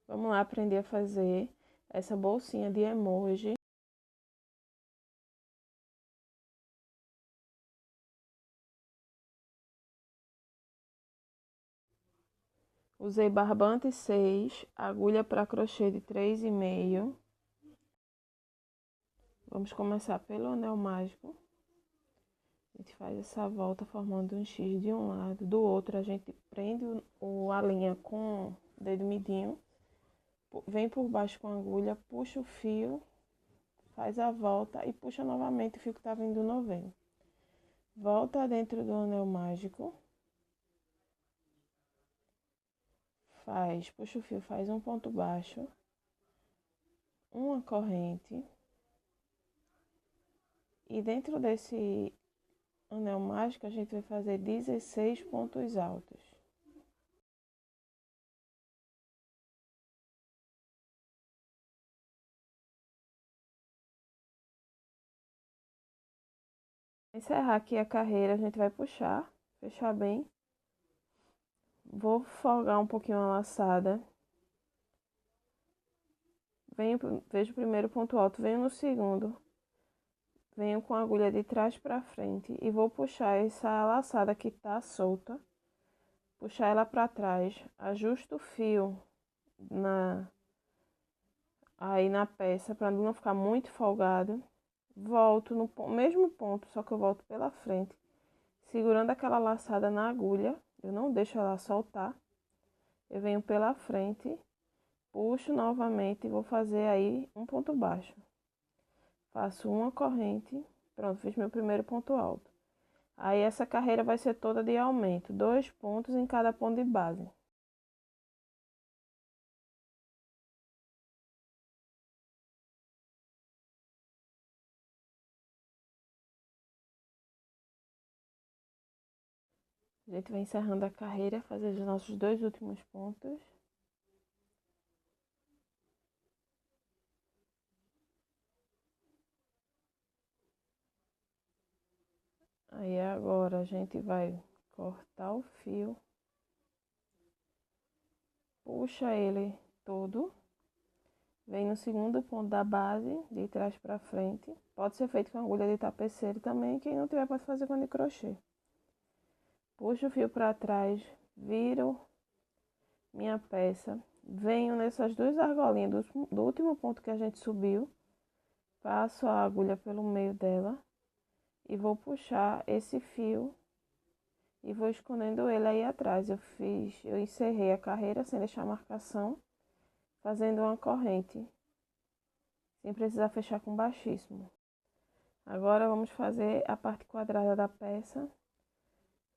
Vamos lá aprender a fazer essa bolsinha de emoji. Usei barbante 6, agulha para crochê de 3,5. Vamos começar pelo anel mágico. A gente faz essa volta formando um X de um lado, do outro a gente prende a linha com o dedo midinho, vem por baixo com a agulha, puxa o fio, faz a volta e puxa novamente o fio que tá vindo no noveno. Volta dentro do anel mágico, puxa o fio, faz um ponto baixo, uma corrente, e dentro desse anel mágico a gente vai fazer 16 pontos altos. Encerrar aqui a carreira, a gente vai puxar, fechar bem. Vou folgar um pouquinho a laçada. Vejo o primeiro ponto alto, venho no segundo. Venho com a agulha de trás para frente e vou puxar essa laçada que tá solta. Puxar ela para trás, ajusto o fio aí na peça para não ficar muito folgado. Volto no mesmo ponto, só que eu volto pela frente, segurando aquela laçada na agulha. Eu não deixo ela soltar. Eu venho pela frente, puxo novamente e vou fazer aí um ponto baixo. Faço uma corrente, pronto, fiz meu primeiro ponto alto. Aí essa carreira vai ser toda de aumento, 2 pontos em cada ponto de base. A gente vai encerrando a carreira, fazer os nossos 2 últimos pontos. Aí agora a gente vai cortar o fio, puxa ele todo, vem no segundo ponto da base, de trás para frente. Pode ser feito com agulha de tapeceiro também, quem não tiver pode fazer com de crochê. Puxo o fio para trás, viro minha peça, venho nessas 2 argolinhas do último ponto que a gente subiu, passo a agulha pelo meio dela e vou puxar esse fio e vou escondendo ele aí atrás. Eu encerrei a carreira sem deixar marcação, fazendo uma corrente, sem precisar fechar com baixíssimo. Agora vamos fazer a parte quadrada da peça.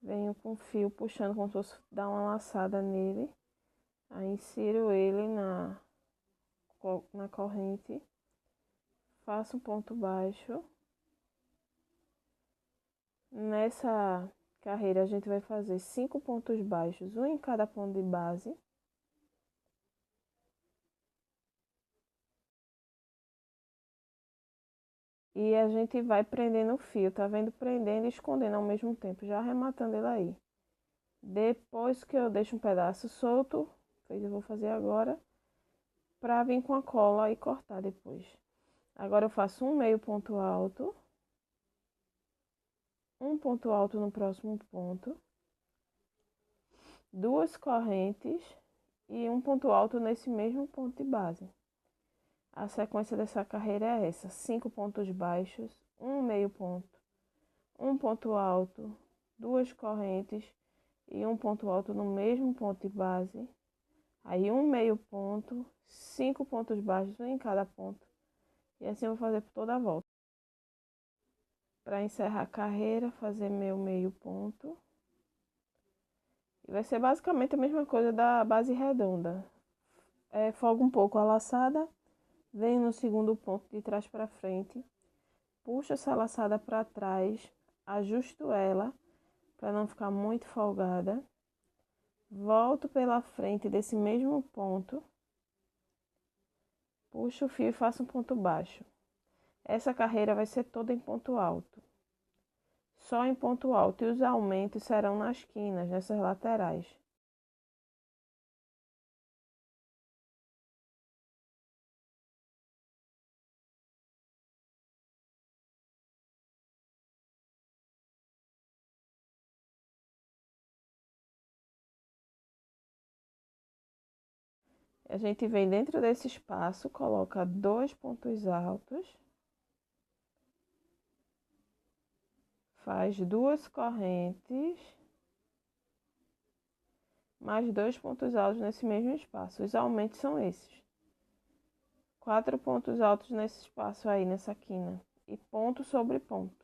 Venho com o fio puxando como se fosse dar uma laçada nele. Aí insiro ele na corrente, faço um ponto baixo. Nessa carreira a gente vai fazer 5 pontos baixos, um em cada ponto de base. E a gente vai prendendo o fio, tá vendo? Prendendo e escondendo ao mesmo tempo, já arrematando ele aí. Depois que eu deixo um pedaço solto, eu vou fazer agora, pra vir com a cola e cortar depois. Agora eu faço um meio ponto alto, um ponto alto no próximo ponto, 2 correntes e um ponto alto nesse mesmo ponto de base. A sequência dessa carreira é essa: 5 pontos baixos, um meio ponto, um ponto alto, 2 correntes e um ponto alto no mesmo ponto de base. Aí um meio ponto, 5 pontos baixos, um em cada ponto. E assim eu vou fazer por toda a volta. Para encerrar a carreira, fazer meu meio ponto. E vai ser basicamente a mesma coisa da base redonda. Folgo um pouco a laçada, venho no segundo ponto de trás para frente, puxo essa laçada para trás, ajusto ela para não ficar muito folgada, volto pela frente desse mesmo ponto, puxo o fio e faço um ponto baixo. Essa carreira vai ser toda em ponto alto, só em ponto alto, e os aumentos serão nas quinas, nessas laterais. A gente vem dentro desse espaço, coloca 2 pontos altos, faz 2 correntes, mais 2 pontos altos nesse mesmo espaço. Os aumentos são esses. 4 pontos altos nesse espaço aí, nessa quina. E ponto sobre ponto.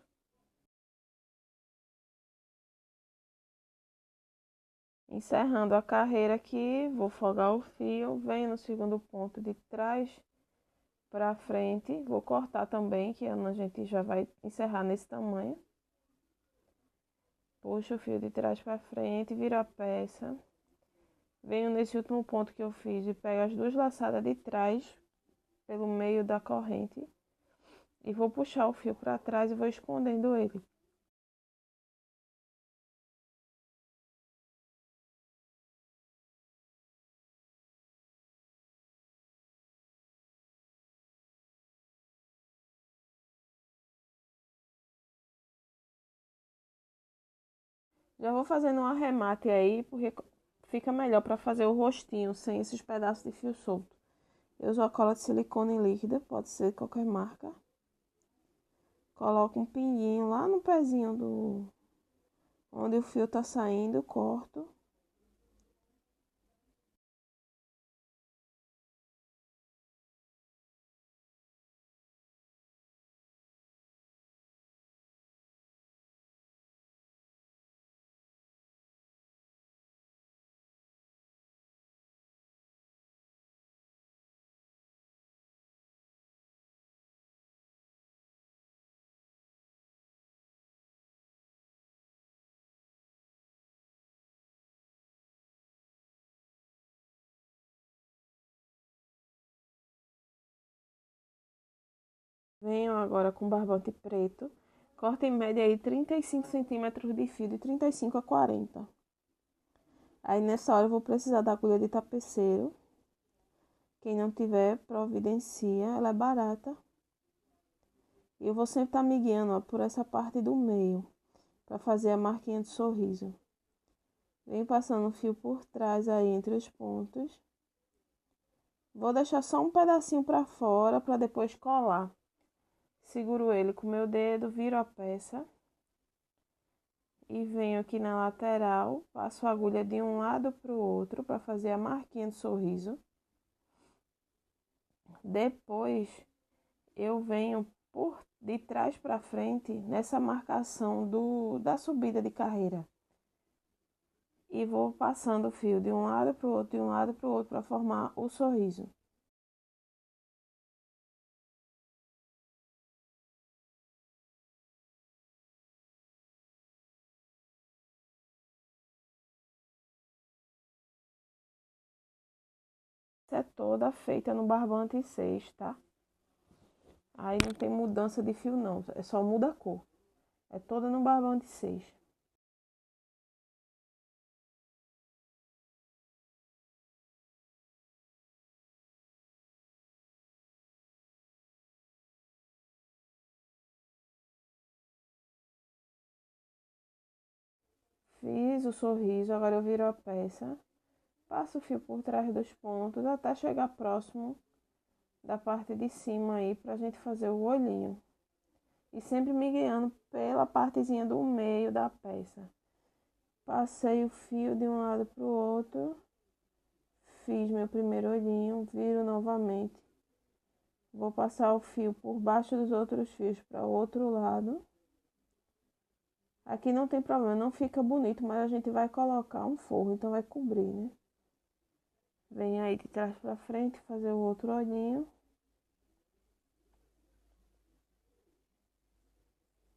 Encerrando a carreira aqui, vou folgar o fio, venho no segundo ponto de trás para frente, vou cortar também, que a gente já vai encerrar nesse tamanho. Puxo o fio de trás para frente, viro a peça. Venho nesse último ponto que eu fiz e pego as 2 laçadas de trás, pelo meio da corrente. E vou puxar o fio para trás e vou escondendo ele. Já vou fazendo um arremate aí, porque fica melhor para fazer o rostinho sem esses pedaços de fio solto. Eu uso a cola de silicone líquida, pode ser de qualquer marca. Coloco um pinguinho lá no pezinho do onde o fio tá saindo, corto. Venho agora com barbante preto. Corto em média aí 35 centímetros de fio, de 35 a 40. Aí nessa hora eu vou precisar da agulha de tapeceiro. Quem não tiver, providencia, ela é barata. E eu vou sempre estar me guiando, ó, por essa parte do meio, para fazer a marquinha de sorriso. Venho passando o fio por trás aí entre os pontos. Vou deixar só um pedacinho para fora para depois colar. Seguro ele com o meu dedo, viro a peça e venho aqui na lateral, passo a agulha de um lado para o outro para fazer a marquinha de sorriso. Depois eu venho por de trás para frente nessa marcação da subida de carreira. E vou passando o fio de um lado para o outro, de um lado para o outro para formar o sorriso. Essa é toda feita no barbante 6, tá? Aí não tem mudança de fio não, é só muda a cor. É toda no barbante 6. Fiz o sorriso, agora eu viro a peça. Passo o fio por trás dos pontos até chegar próximo da parte de cima aí pra gente fazer o olhinho. E sempre me guiando pela partezinha do meio da peça. Passei o fio de um lado pro outro. Fiz meu primeiro olhinho, viro novamente. Vou passar o fio por baixo dos outros fios para o outro lado. Aqui não tem problema, não fica bonito, mas a gente vai colocar um forro, então vai cobrir, né? Vem aí de trás para frente, fazer o outro olhinho.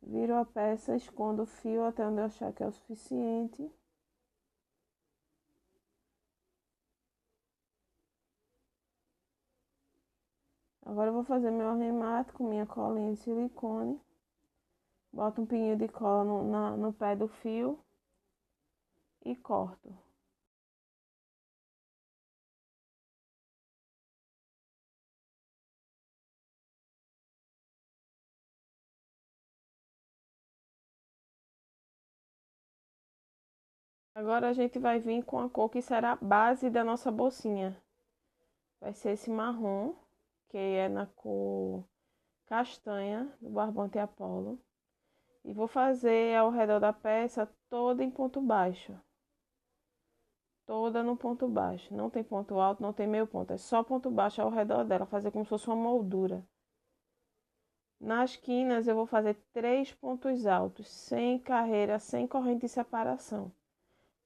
Viro a peça, escondo o fio até onde eu achar que é o suficiente. Agora eu vou fazer meu arremate com minha colinha de silicone. Boto um pinguinho de cola no pé do fio e corto. Agora a gente vai vir com a cor que será a base da nossa bolsinha. vai ser esse marrom, que é na cor castanha, do barbante Apollo. E vou fazer ao redor da peça toda em ponto baixo. Toda no ponto baixo. Não tem ponto alto, não tem meio ponto. É só ponto baixo ao redor dela, fazer como se fosse uma moldura. Nas quinas eu vou fazer 3 pontos altos, sem carreira, sem corrente de separação.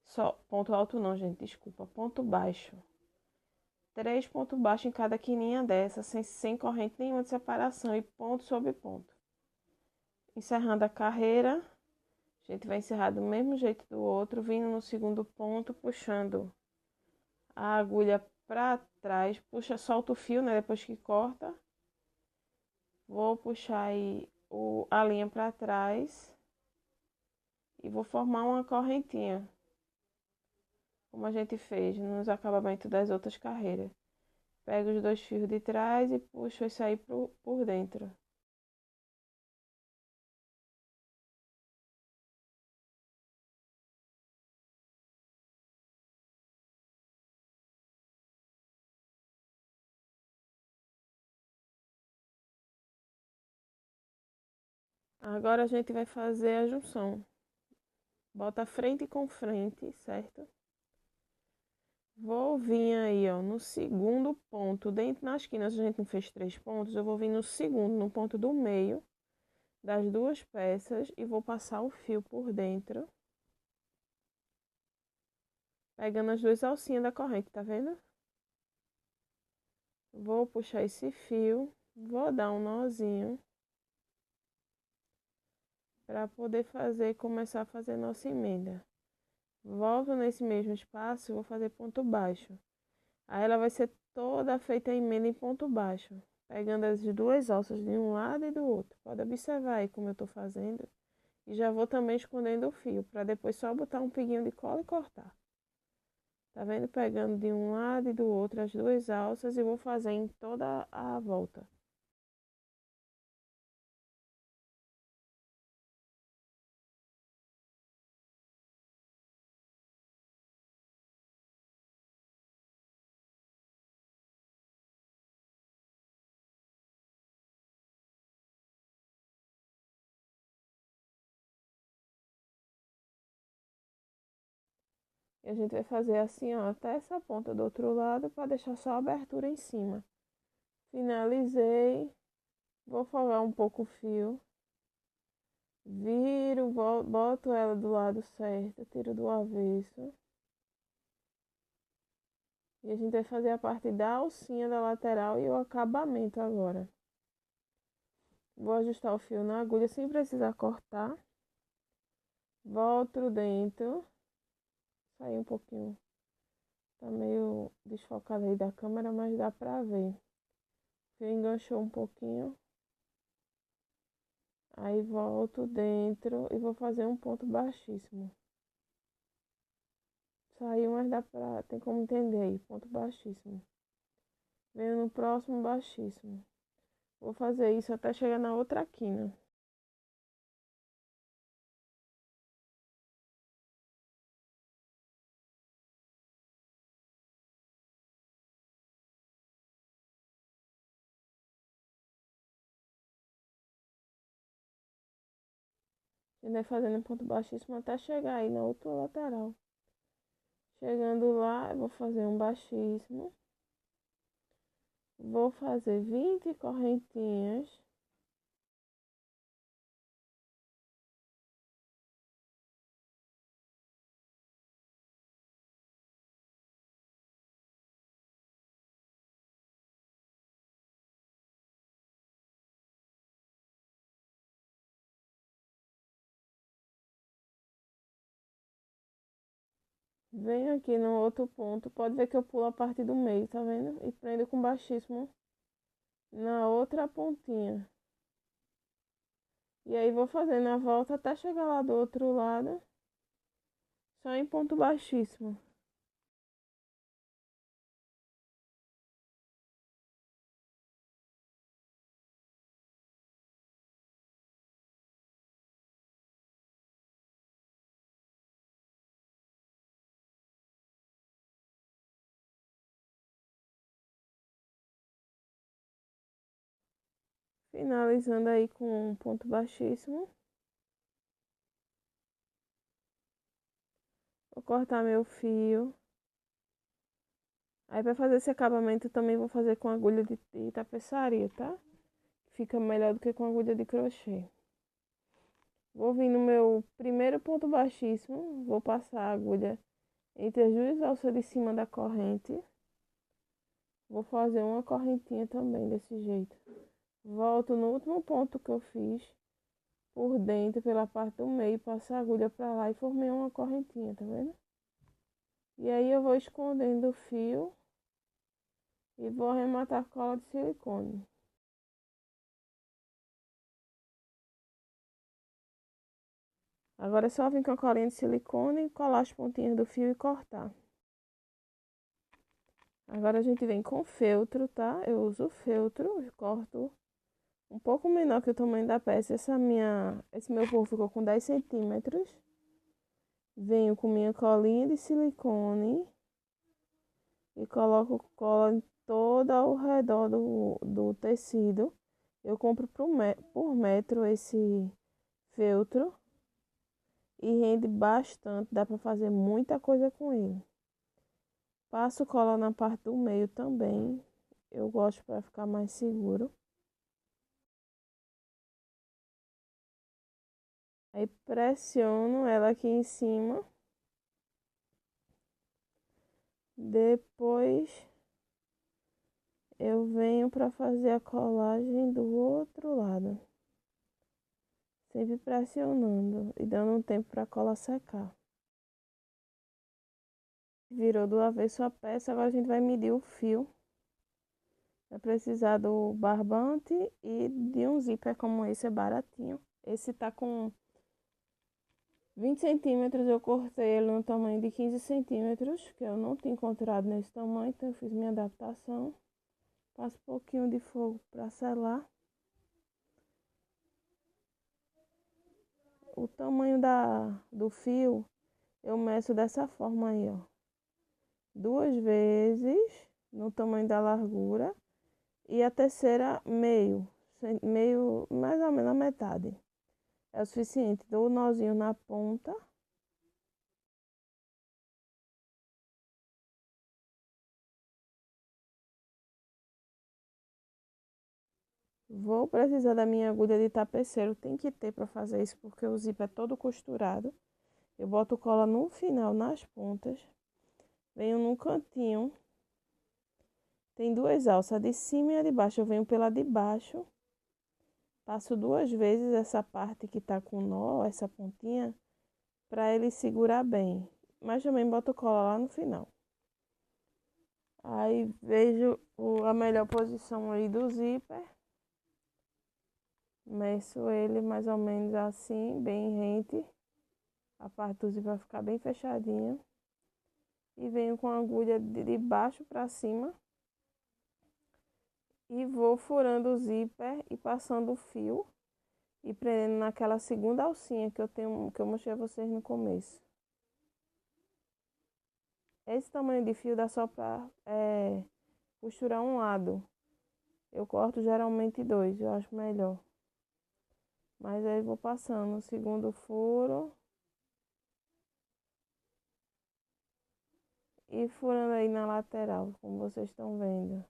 Só ponto alto não, gente, desculpa, ponto baixo. 3 pontos baixos em cada quininha dessa, sem corrente nenhuma de separação e ponto sobre ponto. Encerrando a carreira, a gente vai encerrar do mesmo jeito do outro, vindo no segundo ponto, puxando a agulha para trás, puxa, solta o fio, né, depois que corta. Vou puxar aí a linha para trás e vou formar uma correntinha, como a gente fez nos acabamentos das outras carreiras. Pego os 2 fios de trás e puxo isso aí por dentro. Agora a gente vai fazer a junção. Bota frente com frente, certo? Vou vir aí, ó, no segundo ponto, dentro nas quinas a gente não fez 3 pontos, eu vou vir no segundo, no ponto do meio das 2 peças e vou passar o fio por dentro, pegando as 2 alcinhas da corrente, tá vendo? Vou puxar esse fio, vou dar um nozinho para poder começar a fazer nossa emenda. Volto nesse mesmo espaço e vou fazer ponto baixo. Aí ela vai ser toda feita a emenda em ponto baixo, pegando as 2 alças de um lado e do outro. Pode observar aí como eu estou fazendo. E já vou também escondendo o fio, para depois só botar um pinguinho de cola e cortar. Tá vendo? Pegando de um lado e do outro as 2 alças e vou fazer em toda a volta. E a gente vai fazer assim, ó, até essa ponta do outro lado para deixar só a abertura em cima. Finalizei, vou folgar um pouco o fio, viro, boto ela do lado certo, tiro do avesso. E a gente vai fazer a parte da alcinha da lateral e o acabamento agora. Vou ajustar o fio na agulha sem precisar cortar. Volto dentro. Sair um pouquinho. Tá meio desfocado aí da câmera, mas dá pra ver. O fio enganchou um pouquinho. Aí volto dentro e vou fazer um ponto baixíssimo. Saiu, mas dá pra... Tem como entender aí. Ponto baixíssimo. Venho no próximo baixíssimo. Vou fazer isso até chegar na outra quina. A gente vai fazendo ponto baixíssimo até chegar aí na outra lateral. Chegando lá, eu vou fazer um baixíssimo. Vou fazer 20 correntinhas. Venho aqui no outro ponto. Pode ver que eu pulo a parte do meio, tá vendo? E prendo com baixíssimo na outra pontinha. E aí vou fazendo a volta até chegar lá do outro lado. Só em ponto baixíssimo. Finalizando aí com um ponto baixíssimo. Vou cortar meu fio. Aí para fazer esse acabamento também vou fazer com agulha de tapeçaria, tá? Fica melhor do que com agulha de crochê. Vou vir no meu primeiro ponto baixíssimo, vou passar a agulha entre as duas alças de cima da corrente. Vou fazer uma correntinha também desse jeito. Volto no último ponto que eu fiz, por dentro, pela parte do meio, passo a agulha pra lá e formei uma correntinha, tá vendo? E aí eu vou escondendo o fio e vou arrematar com cola de silicone. Agora é só vir com a colinha de silicone, colar as pontinhas do fio e cortar. Agora a gente vem com feltro, tá? Eu uso feltro, corto um pouco menor que o tamanho da peça. Esse meu bolo ficou com 10 centímetros. Venho com minha colinha de silicone e coloco cola em todo ao redor do tecido. Eu compro por metro esse feltro e rende bastante, dá para fazer muita coisa com ele. Passo cola na parte do meio também, eu gosto para ficar mais seguro. Aí pressiono ela aqui em cima. Depois eu venho para fazer a colagem do outro lado. Sempre pressionando e dando um tempo para a cola secar. Virou do avesso a peça, agora a gente vai medir o fio. Vai precisar do barbante e de um zíper como esse, é baratinho. Esse tá com 20 centímetros, eu cortei ele no tamanho de 15 centímetros, que eu não tinha encontrado nesse tamanho, então eu fiz minha adaptação. Passo um pouquinho de fogo para selar. O tamanho do fio, eu meço dessa forma aí, ó. 2 vezes no tamanho da largura e a terceira meio, mais ou menos a metade. É o suficiente. Dou o nozinho na ponta. Vou precisar da minha agulha de tapeceiro. Tem que ter para fazer isso, porque o zíper é todo costurado. Eu boto cola no final, nas pontas. Venho num cantinho. Tem 2 alças, a de cima e a de baixo. Eu venho pela de baixo. Passo 2 vezes essa parte que tá com nó, essa pontinha, para ele segurar bem. Mas também boto cola lá no final. Aí vejo a melhor posição aí do zíper. Meço ele mais ou menos assim, bem rente. A parte do zíper vai ficar bem fechadinha. E venho com a agulha de baixo para cima. E vou furando o zíper e passando o fio. E prendendo naquela segunda alcinha que eu mostrei a vocês no começo. Esse tamanho de fio dá só para costurar um lado. Eu corto geralmente 2, eu acho melhor. Mas aí vou passando o segundo furo. E furando aí na lateral, como vocês estão vendo.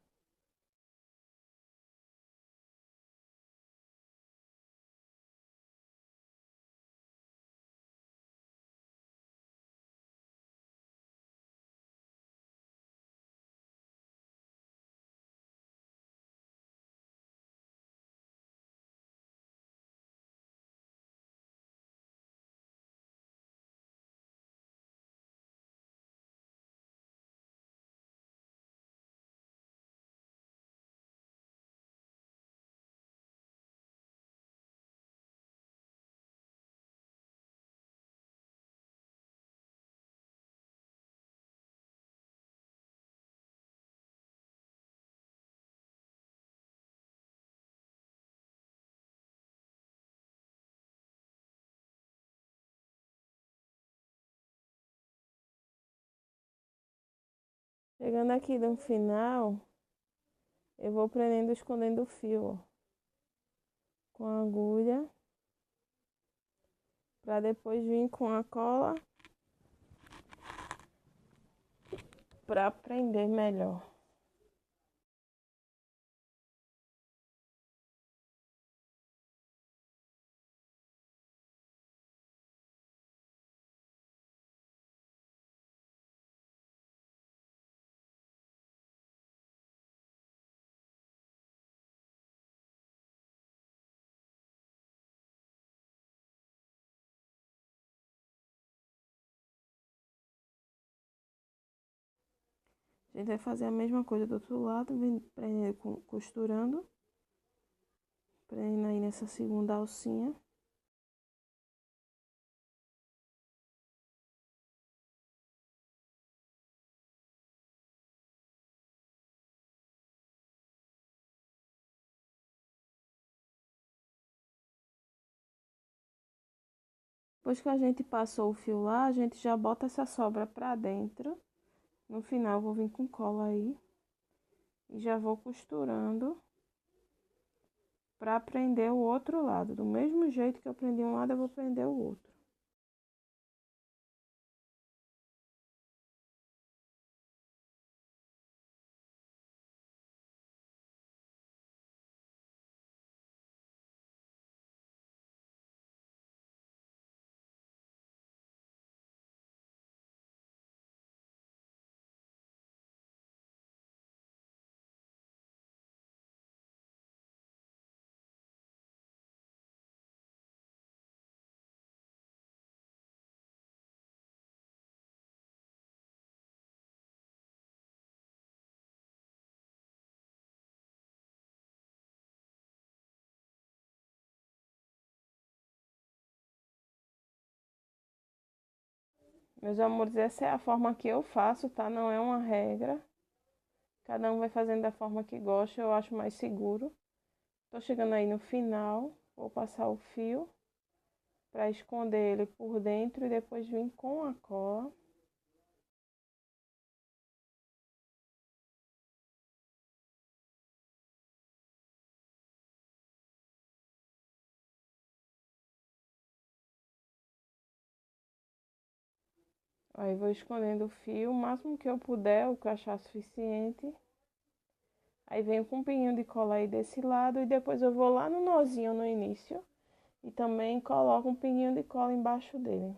Chegando aqui no final, eu vou prendendo, escondendo o fio, ó. com a agulha, para depois vir com a cola para prender melhor. A gente vai fazer a mesma coisa do outro lado, vem prendendo, costurando, prendendo aí nessa segunda alcinha. Depois que a gente passou o fio lá, a gente já bota essa sobra pra dentro. No final eu vou vir com cola aí e já vou costurando para prender o outro lado. Do mesmo jeito que eu prendi um lado, eu vou prender o outro. Meus amores, essa é a forma que eu faço, tá? Não é uma regra. Cada um vai fazendo da forma que gosta, eu acho mais seguro. Tô chegando aí no final, vou passar o fio para esconder ele por dentro e depois vir com a cola. Aí vou escondendo o fio, o máximo que eu puder, o que eu achar suficiente. Aí venho com um pinho de cola aí desse lado e depois eu vou lá no nozinho no início e também coloco um pininho de cola embaixo dele.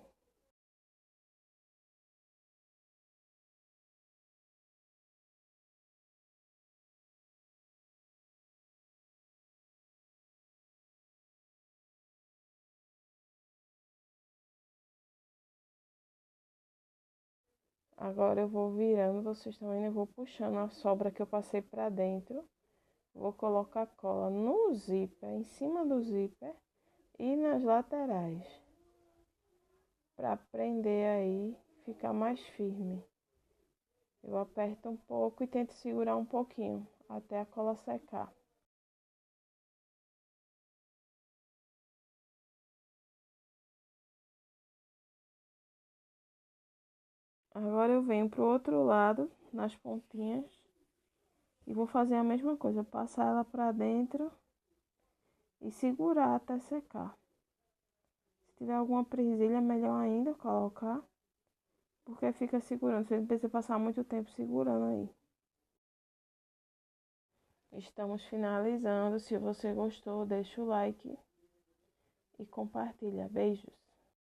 Agora eu vou virando, vocês também eu vou puxando a sobra que eu passei pra dentro. Vou colocar cola no zíper, em cima do zíper e nas laterais, para prender aí, ficar mais firme. Eu aperto um pouco e tento segurar um pouquinho até a cola secar. Agora eu venho pro outro lado, nas pontinhas, e vou fazer a mesma coisa, passar ela para dentro e segurar até secar. Se tiver alguma presilha, melhor ainda colocar, porque fica segurando, você não precisa passar muito tempo segurando aí. Estamos finalizando, se você gostou, deixa o like e compartilha. Beijos!